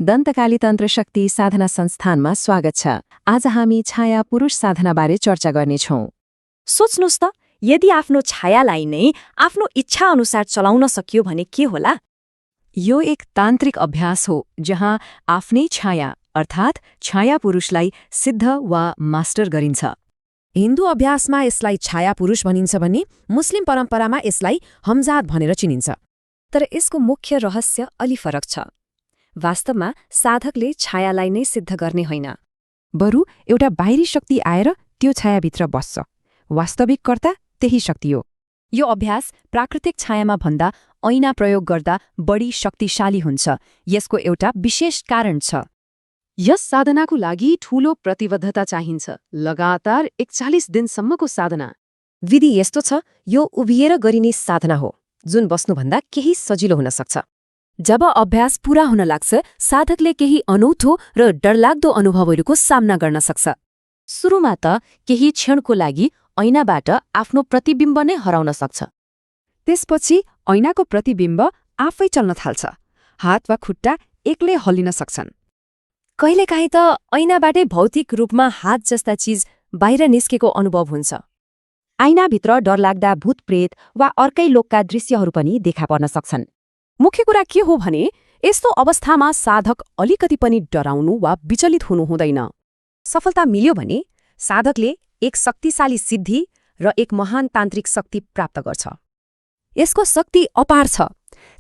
दन्तकाली तन्त्र शक्ति साधना संस्थानमा स्वागत छ। आज हामी छाया पुरुष साधनाबारे चर्चा गर्नेछौँ। सोच्नुस् त, यदि आफ्नो छायालाई नै आफ्नो इच्छा अनुसार चलाउन सकियो भने के होला? यो एक तान्त्रिक अभ्यास हो जहाँ आफ्नै छाया अर्थात् छाया पुरुषलाई सिद्ध वा मास्टर गरिन्छ। हिन्दू अभ्यासमा यसलाई छाया पुरुष भनिन्छ भने मुस्लिम परम्परामा यसलाई हमजात भनेर चिनिन्छ। तर यसको मुख्य रहस्य अलि फरक छ। वास्तवमा साधकले छायालाई नै सिद्ध गर्ने होइन, बरु एउटा बाहिरी शक्ति आएर त्यो छायाभित्र बस्छ। वास्तविक कर्ता त्यही शक्ति हो। यो अभ्यास प्राकृतिक छायामा भन्दा ऐना प्रयोग गर्दा बढी शक्तिशाली हुन्छ। यसको एउटा विशेष कारण छ। यस साधनाको लागि ठूलो प्रतिबद्धता चाहिन्छ, लगातार 41 दिनसम्मको साधना। विधि यस्तो छ, यो उभिएर गरिने साधना हो जुन बस्नुभन्दा केही सजिलो हुन सक्छ। जब अभ्यास पूरा हुन लाग्छ, साधकले केही अनौठो र डरलाग्दो अनुभवहरूको सामना गर्न सक्छ। सुरुमा त केही क्षणको लागि ऐनाबाट आफ्नो प्रतिबिम्ब नै हराउन सक्छ। त्यसपछि ऐनाको प्रतिबिम्ब आफै चल्न थाल्छ। हात वा खुट्टा एक्लै हल्लिन सक्छन्। कहिलेकाहीँ त ऐनाबाटै भौतिक रूपमा हात जस्ता चिज बाहिर निस्केको अनुभव हुन्छ। ऐनाभित्र डरलाग्दा भूतप्रेत वा अर्कै लोकका दृश्यहरू पनि देखा पर्न सक्छन्। मुख्य कुरा के हो भने यस्तो अवस्थामा साधक अलिकति पनि डराउनु वा विचलित हुनु हुँदैन। सफलता मिल्यो भने साधकले एक शक्तिशाली सिद्धि र एक महान तान्त्रिक शक्ति प्राप्त गर्छ। यसको शक्ति अपार छ।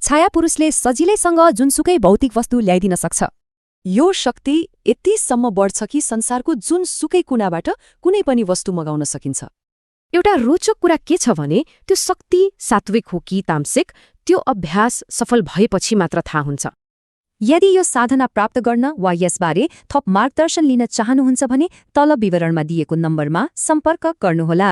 छाया पुरुषले सजिलैसँग जुनसुकै भौतिक वस्तु ल्याइदिन सक्छ। यो शक्ति यतिसम्म बढ्छ कि संसारको जुनसुकै कुनाबाट कुनै पनि वस्तु मगाउन सकिन्छ। एउटा रोचक कुरा के छ भने त्यो शक्ति सात्विक हो कि तामसिक, त्यो अभ्यास सफल भएपछि मात्र थाहा हुन्छ। यदि यो साधना प्राप्त गर्न वा यसबारे थप मार्गदर्शन लिन चाहनुहुन्छ भने तल विवरणमा दिएको नम्बरमा सम्पर्क गर्नुहोला।